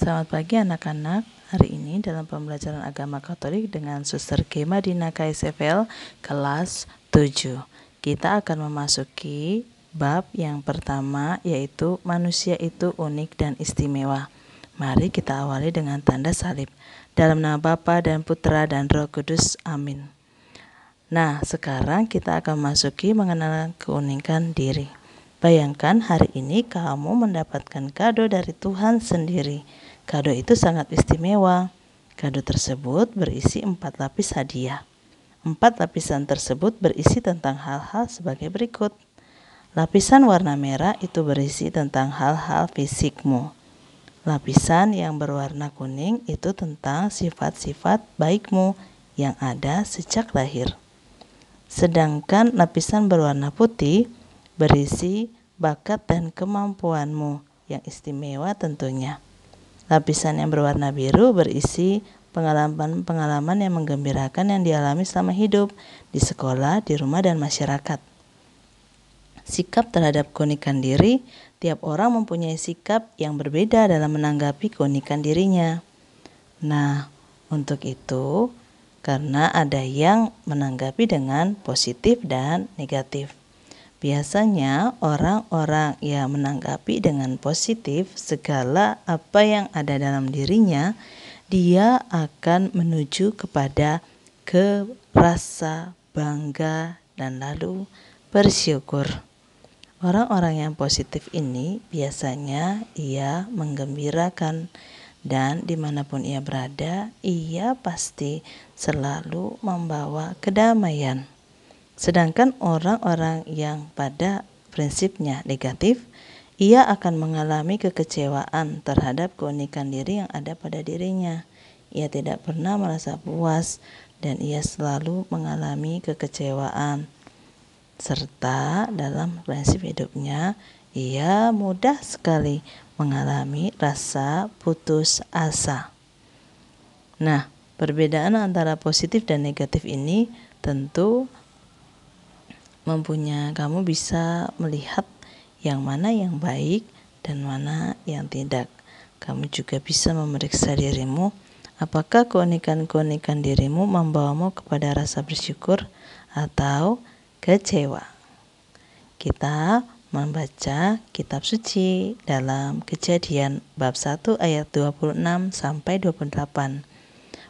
Selamat pagi anak-anak. Hari ini dalam pembelajaran agama Katolik dengan Suster Gema Dina KSFL kelas 7. Kita akan memasuki bab yang pertama, yaitu manusia itu unik dan istimewa. Mari kita awali dengan tanda salib. Dalam nama Bapa dan Putra dan Roh Kudus. Amin. Nah, sekarang kita akan memasuki mengenal keunikan diri. Bayangkan hari ini kamu mendapatkan kado dari Tuhan sendiri. Kado itu sangat istimewa. Kado tersebut berisi 4 lapis hadiah. 4 lapisan tersebut berisi tentang hal-hal sebagai berikut. Lapisan warna merah itu berisi tentang hal-hal fisikmu. Lapisan yang berwarna kuning itu tentang sifat-sifat baikmu yang ada sejak lahir. Sedangkan lapisan berwarna putih berisi bakat dan kemampuanmu yang istimewa tentunya. Lapisan yang berwarna biru berisi pengalaman-pengalaman yang menggembirakan yang dialami selama hidup, di sekolah, di rumah, dan masyarakat. Sikap terhadap keunikan diri, tiap orang mempunyai sikap yang berbeda dalam menanggapi keunikan dirinya. Nah, untuk itu, karena ada yang menanggapi dengan positif dan negatif. Biasanya orang-orang yang menanggapi dengan positif segala apa yang ada dalam dirinya, dia akan menuju kepada rasa bangga dan lalu bersyukur. Orang-orang yang positif ini biasanya ia menggembirakan, dan dimanapun ia berada, ia pasti selalu membawa kedamaian. Sedangkan orang-orang yang pada prinsipnya negatif, ia akan mengalami kekecewaan terhadap keunikan diri yang ada pada dirinya. Ia tidak pernah merasa puas dan ia selalu mengalami kekecewaan. Serta dalam prinsip hidupnya, ia mudah sekali mengalami rasa putus asa. Nah, perbedaan antara positif dan negatif ini tentu kamu bisa melihat yang mana yang baik dan mana yang tidak. Kamu juga bisa memeriksa dirimu, apakah keunikan-keunikan dirimu membawamu kepada rasa bersyukur atau kecewa. Kita membaca kitab suci dalam Kejadian bab 1 ayat 26 sampai 28.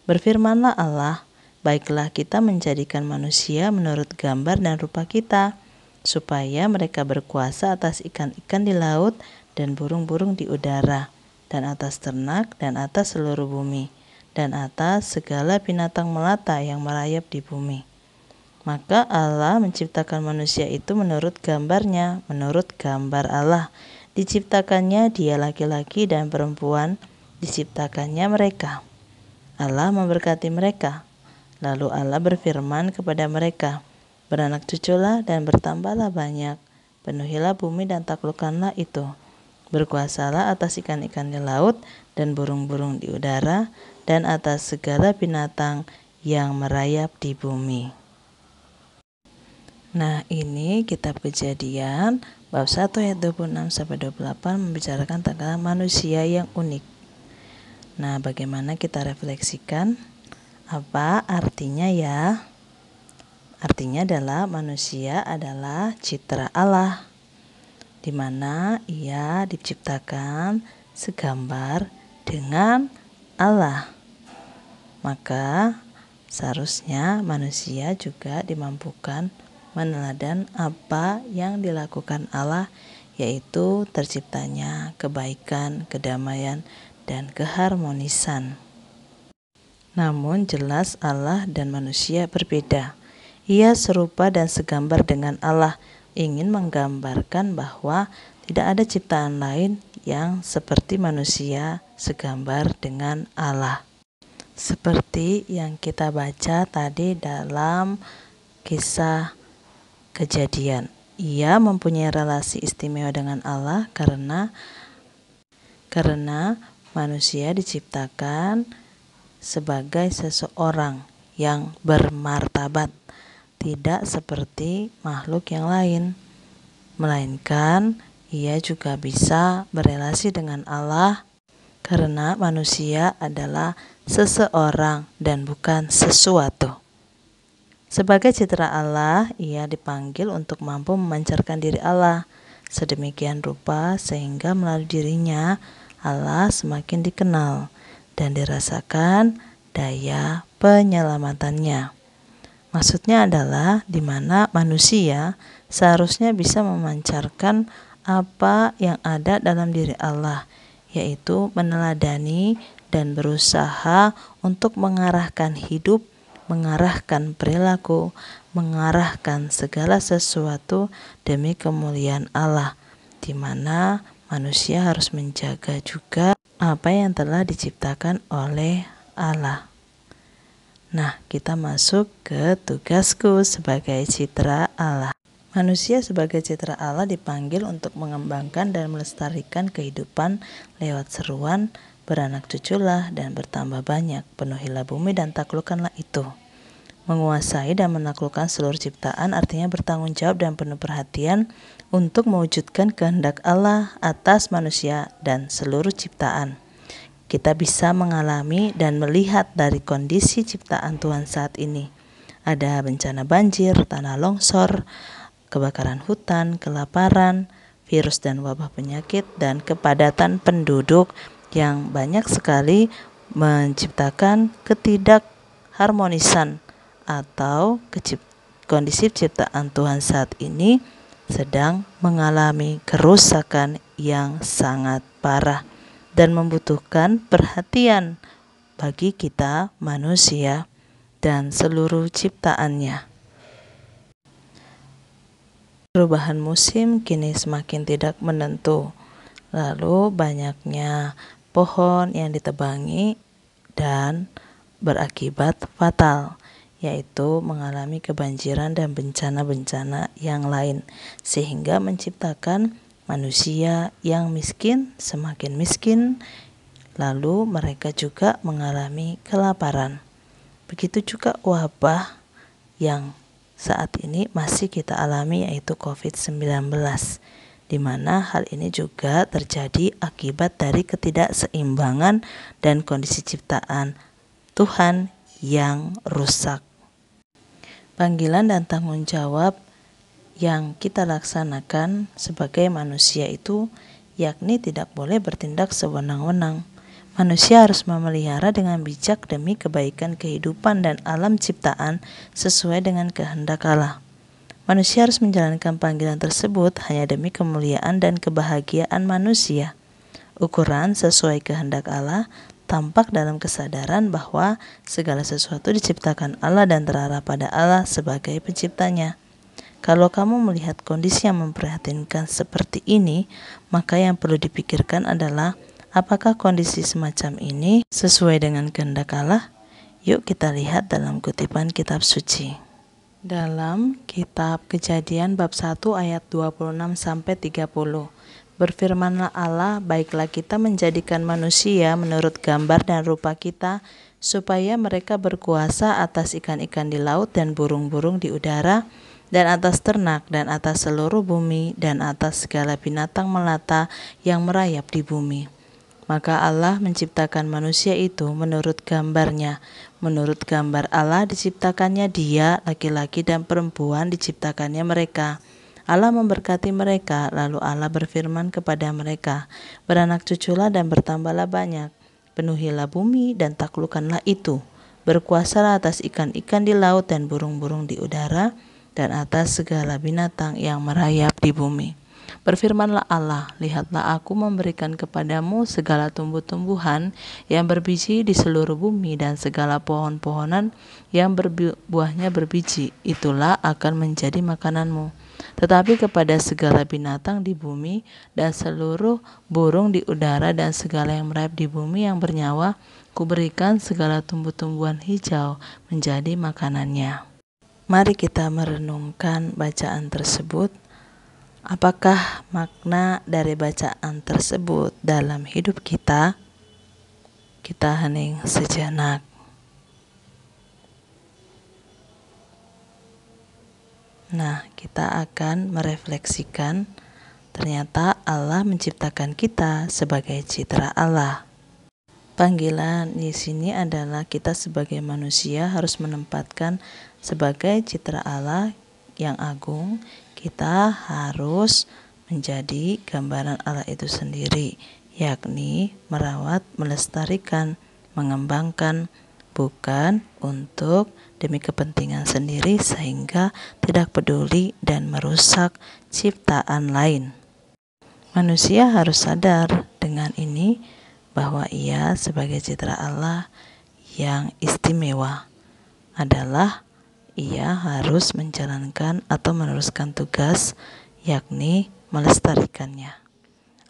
Berfirmanlah Allah, baiklah kita menjadikan manusia menurut gambar dan rupa kita, supaya mereka berkuasa atas ikan-ikan di laut dan burung-burung di udara, dan atas ternak dan atas seluruh bumi, dan atas segala binatang melata yang merayap di bumi. Maka Allah menciptakan manusia itu menurut gambarnya, menurut gambar Allah. Diciptakannya dia laki-laki dan perempuan, diciptakannya mereka. Allah memberkati mereka. Lalu Allah berfirman kepada mereka, beranak cuculah dan bertambahlah banyak, penuhilah bumi dan taklukkanlah itu. Berkuasalah atas ikan-ikan di laut dan burung-burung di udara, dan atas segala binatang yang merayap di bumi. Nah, ini kitab Kejadian bab 1 ayat 26 sampai 28 membicarakan tentang manusia yang unik. Nah, bagaimana kita refleksikan? Apa artinya ya? Artinya adalah manusia adalah citra Allah, di mana ia diciptakan segambar dengan Allah. Maka seharusnya manusia juga dimampukan meneladan apa yang dilakukan Allah, yaitu terciptanya kebaikan, kedamaian, dan keharmonisan. Namun jelas Allah dan manusia berbeda. Ia serupa dan segambar dengan Allah, ingin menggambarkan bahwa tidak ada ciptaan lain yang seperti manusia segambar dengan Allah. Seperti yang kita baca tadi dalam kisah Kejadian, ia mempunyai relasi istimewa dengan Allah karena manusia diciptakan sebagai seseorang yang bermartabat, tidak seperti makhluk yang lain, melainkan ia juga bisa berelasi dengan Allah karena manusia adalah seseorang dan bukan sesuatu. Sebagai citra Allah, ia dipanggil untuk mampu memancarkan diri Allah sedemikian rupa sehingga melalui dirinya Allah semakin dikenal dan dirasakan daya penyelamatannya. Maksudnya adalah di mana manusia seharusnya bisa memancarkan apa yang ada dalam diri Allah, yaitu meneladani dan berusaha untuk mengarahkan hidup, mengarahkan perilaku, mengarahkan segala sesuatu demi kemuliaan Allah, di mana manusia harus menjaga juga apa yang telah diciptakan oleh Allah. Nah, kita masuk ke tugasku sebagai citra Allah. Manusia sebagai citra Allah dipanggil untuk mengembangkan dan melestarikan kehidupan lewat seruan beranak cuculah dan bertambah banyak, penuhilah bumi dan taklukkanlah itu. Menguasai dan menaklukkan seluruh ciptaan artinya bertanggung jawab dan penuh perhatian untuk mewujudkan kehendak Allah atas manusia dan seluruh ciptaan. Kita bisa mengalami dan melihat dari kondisi ciptaan Tuhan saat ini. Ada bencana banjir, tanah longsor, kebakaran hutan, kelaparan, virus dan wabah penyakit, dan kepadatan penduduk yang banyak sekali menciptakan ketidakharmonisan atau kondisi ciptaan Tuhan saat ini sedang mengalami kerusakan yang sangat parah dan membutuhkan perhatian bagi kita manusia dan seluruh ciptaannya. Perubahan musim kini semakin tidak menentu, lalu banyaknya pohon yang ditebangi dan berakibat fatal, yaitu mengalami kebanjiran dan bencana-bencana yang lain, sehingga menciptakan manusia yang miskin semakin miskin, lalu mereka juga mengalami kelaparan. Begitu juga wabah yang saat ini masih kita alami, yaitu COVID-19, di mana hal ini juga terjadi akibat dari ketidakseimbangan dan kondisi ciptaan Tuhan yang rusak. Panggilan dan tanggung jawab yang kita laksanakan sebagai manusia itu yakni tidak boleh bertindak sewenang-wenang. Manusia harus memelihara dengan bijak demi kebaikan kehidupan dan alam ciptaan sesuai dengan kehendak Allah. Manusia harus menjalankan panggilan tersebut hanya demi kemuliaan dan kebahagiaan manusia. Ukuran sesuai kehendak Allah tampak dalam kesadaran bahwa segala sesuatu diciptakan Allah dan terarah pada Allah sebagai penciptanya. Kalau kamu melihat kondisi yang memprihatinkan seperti ini, maka yang perlu dipikirkan adalah apakah kondisi semacam ini sesuai dengan kehendak Allah? Yuk kita lihat dalam kutipan kitab suci. Dalam kitab Kejadian bab 1 ayat 26-30. Berfirmanlah Allah, baiklah kita menjadikan manusia menurut gambar dan rupa kita, supaya mereka berkuasa atas ikan-ikan di laut dan burung-burung di udara, dan atas ternak, dan atas seluruh bumi, dan atas segala binatang melata yang merayap di bumi. Maka Allah menciptakan manusia itu menurut gambarnya. Menurut gambar Allah diciptakannya dia, laki-laki dan perempuan diciptakannya mereka. Allah memberkati mereka, lalu Allah berfirman kepada mereka, beranak cuculah dan bertambahlah banyak, penuhilah bumi dan taklukkanlah itu, berkuasalah atas ikan-ikan di laut dan burung-burung di udara, dan atas segala binatang yang merayap di bumi. Berfirmanlah Allah, lihatlah aku memberikan kepadamu segala tumbuh-tumbuhan yang berbiji di seluruh bumi dan segala pohon-pohonan yang buahnya berbiji, itulah akan menjadi makananmu. Tetapi kepada segala binatang di bumi dan seluruh burung di udara dan segala yang merayap di bumi yang bernyawa, kuberikan segala tumbuh-tumbuhan hijau menjadi makanannya. Mari kita merenungkan bacaan tersebut. Apakah makna dari bacaan tersebut dalam hidup kita? Kita hening sejenak. Nah, kita akan merefleksikan ternyata Allah menciptakan kita sebagai citra Allah. Panggilan di sini adalah kita sebagai manusia harus menempatkan sebagai citra Allah yang agung. Kita harus menjadi gambaran Allah itu sendiri, yakni merawat, melestarikan, mengembangkan, bukan untuk demi kepentingan sendiri sehingga tidak peduli dan merusak ciptaan lain. Manusia harus sadar dengan ini bahwa ia sebagai citra Allah yang istimewa adalah ia harus menjalankan atau meneruskan tugas, yakni melestarikannya.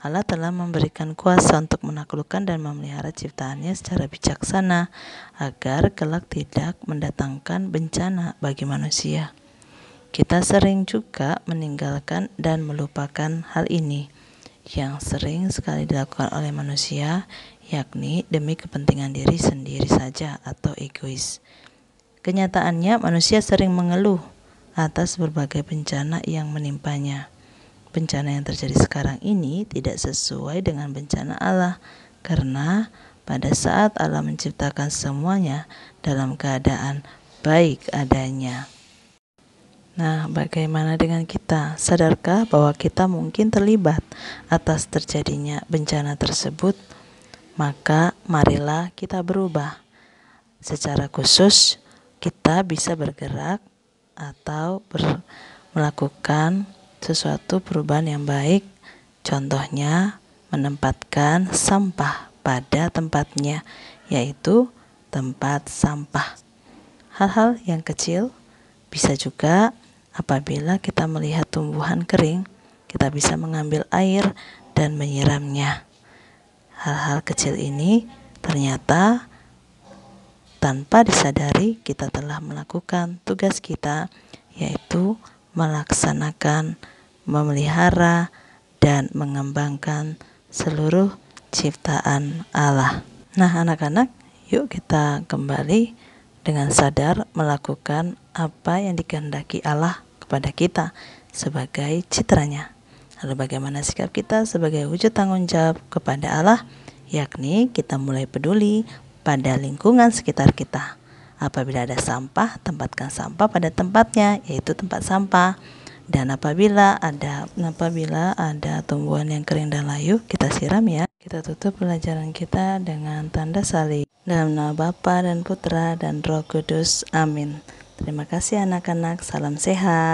Allah telah memberikan kuasa untuk menaklukkan dan memelihara ciptaannya secara bijaksana agar kelak tidak mendatangkan bencana bagi manusia. Kita sering juga meninggalkan dan melupakan hal ini yang sering sekali dilakukan oleh manusia, yakni demi kepentingan diri sendiri saja atau egois. Kenyataannya manusia sering mengeluh atas berbagai bencana yang menimpanya. Bencana yang terjadi sekarang ini tidak sesuai dengan bencana Allah, karena pada saat Allah menciptakan semuanya dalam keadaan baik adanya. Nah, bagaimana dengan kita? Sadarkah bahwa kita mungkin terlibat atas terjadinya bencana tersebut? Maka marilah kita berubah. Secara khusus, kita bisa bergerak atau melakukan sesuatu perubahan yang baik. Contohnya, menempatkan sampah pada tempatnya, yaitu tempat sampah. Hal-hal yang kecil bisa juga apabila kita melihat tumbuhan kering, kita bisa mengambil air dan menyiramnya. Hal-hal kecil ini ternyata tanpa disadari kita telah melakukan tugas kita, yaitu melaksanakan, memelihara, dan mengembangkan seluruh ciptaan Allah. Nah, anak-anak, yuk kita kembali dengan sadar melakukan apa yang dikehendaki Allah kepada kita sebagai citranya. Lalu bagaimana sikap kita sebagai wujud tanggung jawab kepada Allah? Yakni kita mulai peduli pada lingkungan sekitar kita. Apabila ada sampah, tempatkan sampah pada tempatnya, yaitu tempat sampah. Dan apabila ada tumbuhan yang kering dan layu, kita siram ya. Kita tutup pelajaran kita dengan tanda salib. Dalam nama Bapa dan Putra dan Roh Kudus. Amin. Terima kasih anak-anak. Salam sehat.